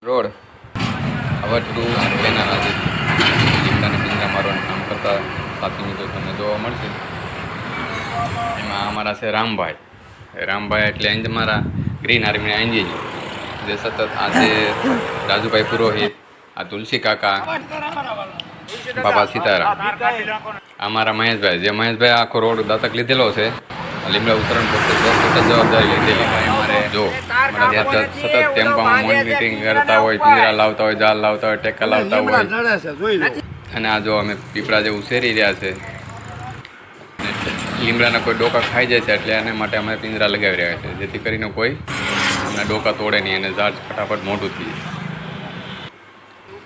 Road હવે two લેનાર આજે લીમડાને પિંજરા મારવાનું કામ કરતા સાથી મિત્રો તમને જોવા મળશે. એમાં અમારા છે રામભાઈ એટલે અહીં મારા ગ્રીન આર્મી એન્જિન જે સતત આજે રાજુભાઈ પુરોહિત, આ તુલસી કાકા, બાબા સીતારામ, અમારા મહેશભાઈ જે મહેશભાઈ આખો રોડ દત્તક લીધેલો છે. લીમડા ઉતરણ પોતે જવાબદારી લીધેલી ભાઈ અમારે જો સતત ટેમ્પામાં મોનિટરિંગ કરતા હોય, પિંજરા લાવતા હોય, જાળ લાવતા હોય, ટેકા લાવતા હોય. અને આ જો અમે પીપળા જેવું ઉછેરી રહ્યા છે. લીમડાના કોઈ ડોકા ખાઈ જાય છે એટલે એના માટે અમે પિંજરા લગાવી રહ્યા છે જેથી કરીને કોઈ અમને ડોકા તોડે નહીં અને ઝાડ ફટાફટ મોટું થઈ જાય.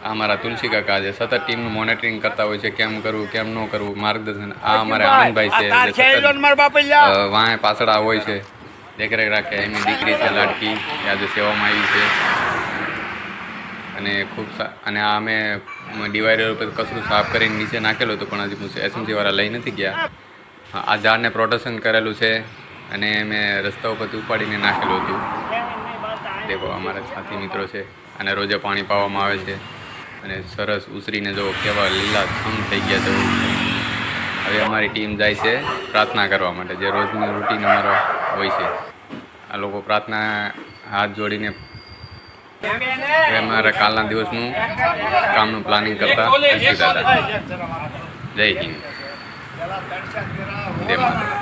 આ અમારા તુલસી કાકા જે સતત ટીમનું મોનિટરિંગ કરતા હોય છે, કેમ કરવું કેમ ન કરવું માર્ગદર્શન. આ અમારે આનંદભાઈ છે વાંહે પાછળ હોય છે, દેખરેખ રાખે. એમની દીકરી છે લાડકી, આજે સેવામાં આવી છે. અને ખૂબ અને આ અમે ડિવાઈડર ઉપર કચરું સાફ કરીને નીચે નાખેલું હતું પણ હજી એસએમસીવાળા લઈ નથી ગયા. આ ઝાડને પ્રોટેક્શન કરેલું છે અને મેં રસ્તા ઉપરથી ઉપાડીને નાખેલું હતું. દેખો અમારા સાથી મિત્રો છે અને રોજે પાણી પાવામાં આવે છે અને સરસ ઉછરીને જો કેવા લીલા છમ થઈ ગયા છે. હવે અમારી ટીમ જાય છે પ્રાર્થના કરવા માટે, જે રોજની રૂટીન અમારો હોય છે. આ લોકો પ્રાર્થના હાથ જોડીને અમારા કાલના દિવસનું કામનું પ્લાનિંગ કરતા દાદા. જય હિન્દ, જય માતા.